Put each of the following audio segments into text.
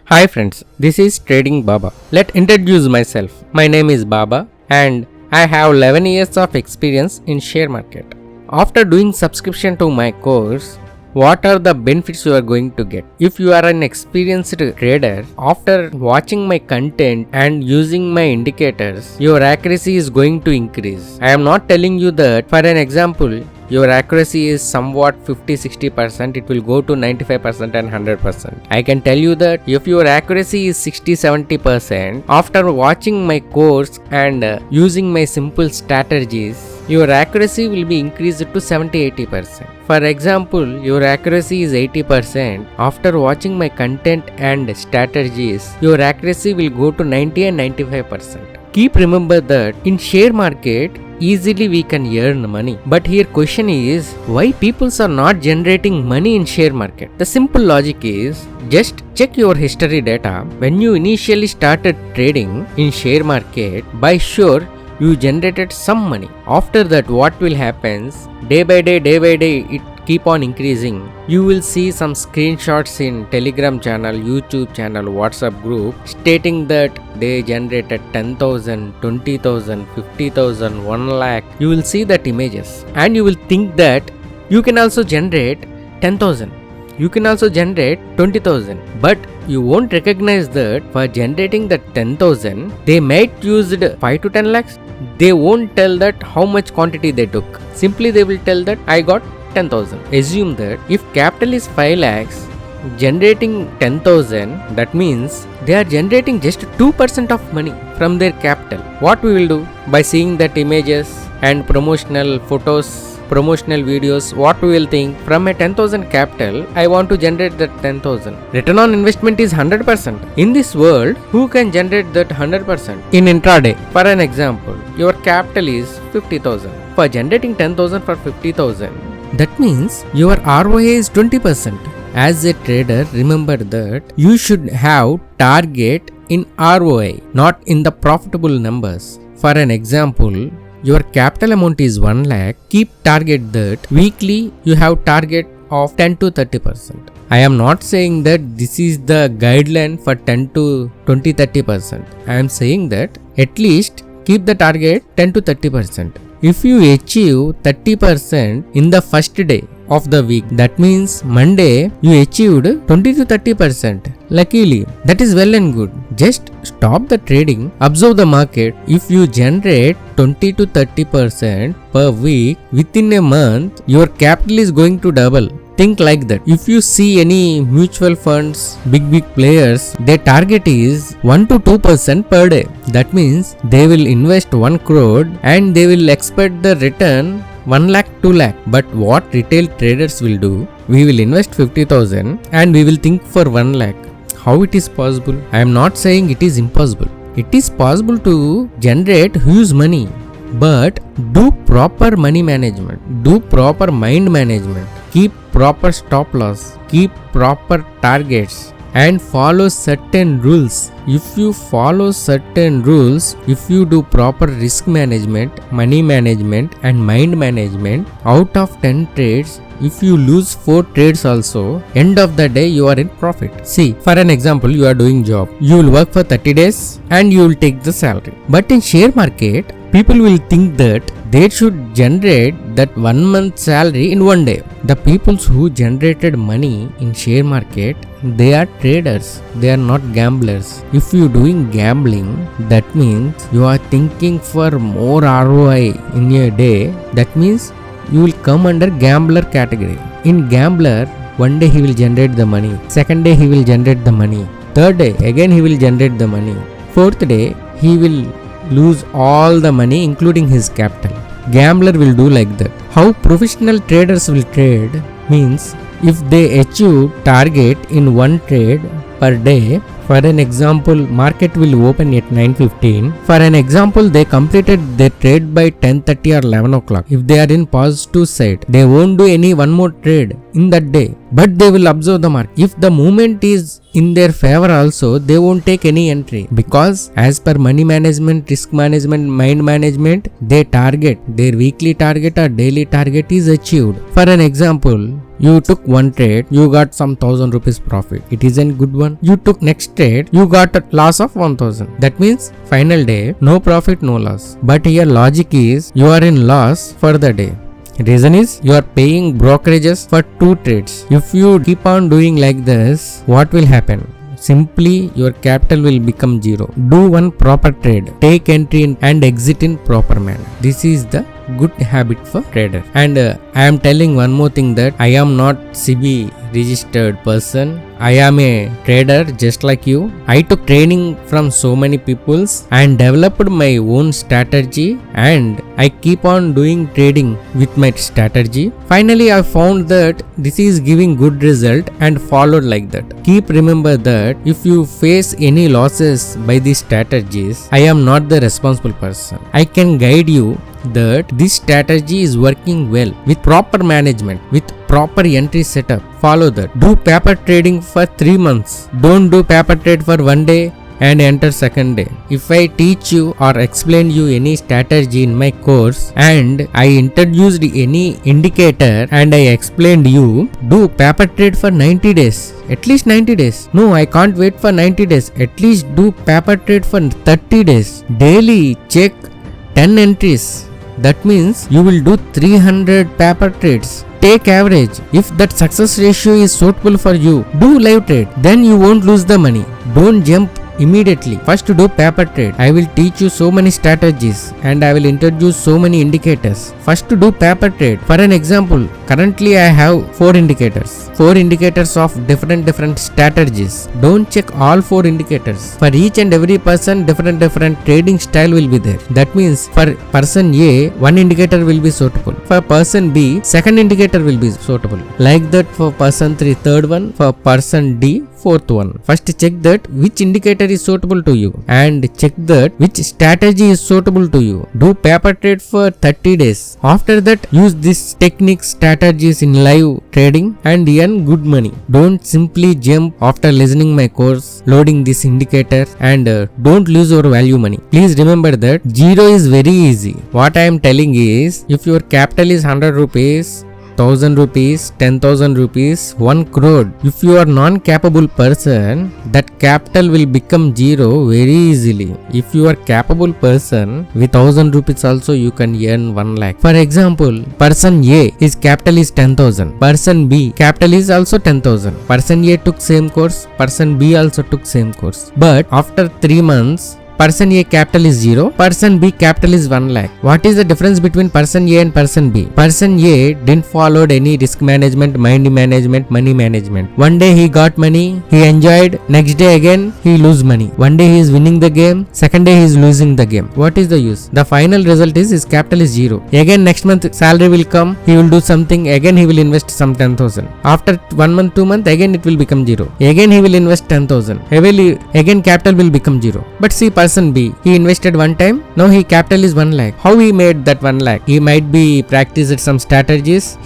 Hi friends, this is Trading Baba. Let introduce myself. My name is Baba and I have 11 years of experience in share market. After doing subscription to my course, what are the benefits you are going to get? If you are an experienced trader, after watching my content and using my indicators, your accuracy is going to increase. I am not telling you that. For an example, your accuracy is somewhat 50-60%, it will go to 95% and 100%. I can tell you that if your accuracy is 60-70%, after watching my course and using my simple strategies, your accuracy will be increased to 70-80%. For example, your accuracy is 80%. After watching my content and strategies, your accuracy will go to 90 and 95%. Keep remember that in share market, easily we can earn money. But here question is, why people are not generating money in share market? The simple logic is, just check your history data. When you initially started trading in share market, by sure you generated some money. After that, what will happen? Day by day it keep on increasing. You will see some screenshots in Telegram channel, YouTube channel, WhatsApp group stating that they generated 10,000, 20,000, 50,000, 1 lakh. You will see that images and you will think that you can also generate 10,000. You can also generate 20,000, but you won't recognize that for generating that 10,000, they might use 5 to 10 lakhs. They won't tell that how much quantity they took. Simply they will tell that I got 10,000. Assume that if capital is 5 lakhs, generating 10,000, that means they are generating just 2% of money from their capital. What we will do? By seeing that images and promotional photos, promotional videos, what we will think? From a 10,000 capital, I want to generate that 10,000. Return on investment is 100%. In this world, who can generate that 100%? In intraday, for an example, your capital is 50,000. For generating 10,000 for 50,000, that means your ROA is 20%. As a trader, remember that you should have target in ROI, not in the profitable numbers. For an example, your capital amount is 1 lakh, keep target that weekly you have target of 10 to 30%. I am not saying that this is the guideline for 10 to 20-30%. I am saying that at least keep the target 10 to 30%. If you achieve 30% in the first day of the week, that means Monday you achieved 20 to 30%. Luckily, that is well and good. Just stop the trading, observe the market. If you generate 20 to 30% per week, within a month, your capital is going to double. Think like that. If you see any mutual funds, big players, their target is 1 to 2% per day. That means they will invest 1 crore and they will expect the return 1 lakh, 2 lakh. But what retail traders will do? We will invest 50,000 and we will think for 1 lakh. How it is possible? I am not saying it is impossible. It is possible to generate huge money. But do proper money management. Do proper mind management. Keep proper stop loss. Keep proper targets. And follow certain rules. If you follow certain rules, if you do proper risk management, money management and mind management, out of 10 trades, if you lose 4 trades also, end of the day you are in profit. See, for an example, you are doing job. You will work for 30 days and you will take the salary. But in share market, people will think that they should generate that 1 month salary in 1 day. The people who generated money in share market, they are traders. They are not gamblers. If you doing gambling, that means you are thinking for more ROI in a day. That means you will come under gambler category. In gambler, 1 day he will generate the money. 2nd day he will generate the money. 3rd day again he will generate the money. 4th day he will lose all the money including his capital. Gambler will do like that. How professional traders will trade means if they achieve target in 1 trade per day. For an example, market will open at 9:15. For an example, they completed their trade by 10:30 or 11 o'clock. If they are in positive side, they won't do any one more trade in that day. But they will observe the market. If the movement is in their favor also, they won't take any entry. Because as per money management, risk management, mind management, their weekly target or daily target is achieved. For an example, You took one trade, you got some 1000 rupees profit. It isn't good one. You took next trade, you got a loss of 1000. That means final day, no profit, no loss. But here logic is you are in loss for the day. Reason is you are paying brokerages for 2 trades. If you keep on doing like this, what will happen? Simply your capital will become 0. Do one proper trade. Take entry and exit in proper manner. This is the good habit for trader. And I am telling one more thing, that I am not SEBI registered person. I am a trader just like you. I took training from so many peoples and developed my own strategy, and I keep on doing trading with my strategy. Finally, I found that this is giving good result and followed like that. Keep remember that if you face any losses by these strategies, I am not the responsible person. I can guide you that this strategy is working well with proper management, with proper entry setup. Follow that. Do paper trading for 3 months. Don't do paper trade for 1 day and enter second day. If I teach you or explain you any strategy in my course and I introduced any indicator and I explained you, do paper trade for 90 days. At least 90 days. No, I can't wait for 90 days. At least do paper trade for 30 days. Daily check 10 entries. That means you will do 300 paper trades. Take average. If that success ratio is suitable for you, do live trade. Then you won't lose the money. Don't jump immediately. First do paper trade. I will teach you so many strategies and I will introduce so many indicators. First do paper trade. For an example, currently I have 4 indicators. 4 indicators of different strategies. Don't check all 4 indicators. For each and every person, different trading style will be there. That means for person A, one indicator will be suitable. For person B, second indicator will be suitable. Like that for person 3, third one. For person D, fourth one. First check that which indicator is suitable to you and check that which strategy is suitable to you. Do paper trade for 30 days. After that, use these techniques, strategies in live trading and earn good money. Don't simply jump after listening my course, loading this indicator, and don't lose your value money. Please remember that 0 is very easy. What I am telling is, if your capital is 100 rupees, 1000 rupees, 10,000 rupees, 1 crore. If you are non-capable person, that capital will become 0 very easily. If you are capable person, with 1000 rupees also you can earn 1 lakh. For example, person A, his capital is 10,000. Person B, capital is also 10,000. Person A took same course, person B also took same course. But after 3 months, person A capital is 0, person B capital is 1 lakh. What is the difference between person A and person B? Person A didn't follow any risk management, mind management, money management. One day he got money, he enjoyed, next day again he lose money. One day he is winning the game, second day he is losing the game. What is the use? The final result is his capital is 0. Again next month salary will come, he will do something, again he will invest some 10,000. After 1 month, 2 months, again it will become 0. Again he will invest 10,000. Again capital will become 0. But see person B, he invested one time, now he capital is 1 lakh. How he made that 1 lakh? He might be practiced some strategies.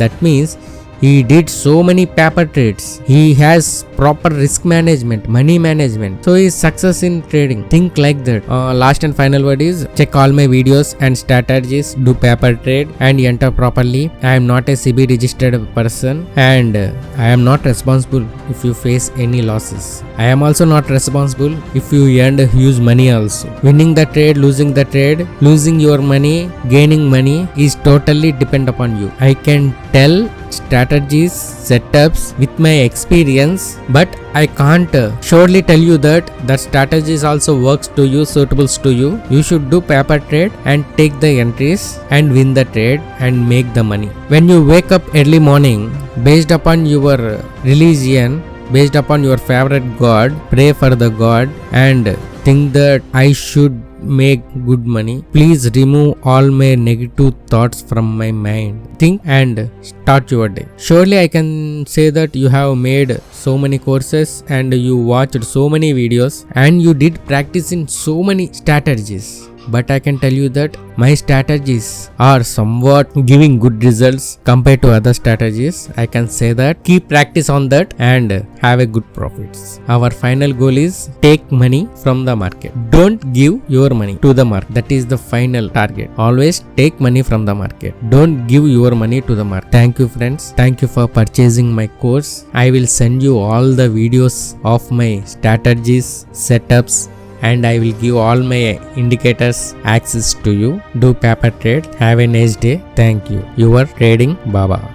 That means he did so many paper trades. He has proper risk management, money management. So he is success in trading. Think like that. Last and final word is, check all my videos and strategies, do paper trade and enter properly. I am not a SEBI registered person and I am not responsible if you face any losses. I am also not responsible if you earned huge money also. Winning the trade, losing the trade, losing your money, gaining money is totally depend upon you. I can tell strategies, setups with my experience, but I can't surely tell you that strategies also works to you, suitables to you. You should do paper trade and take the entries and win the trade and make the money. When you wake up early morning, based upon your religion, based upon your favorite god, pray for the god and think that I should make good money. Please remove all my negative thoughts from my mind. Think and start your day. Surely I can say that you have made so many courses and you watched so many videos and you did practice in so many strategies. but I can tell you that my strategies are somewhat giving good results compared to other strategies. I can say that keep practice on that and have a good profits. Our final goal is take money from the market. Don't give your money to the market. That is the final target. Always take money from the market. Don't give your money to the market. Thank you friends. Thank you for purchasing my course. I will send you all the videos of my strategies, setups, and I will give all my indicators access to you. Do paper trade. Have a nice day. Thank you. Your Trading Baba.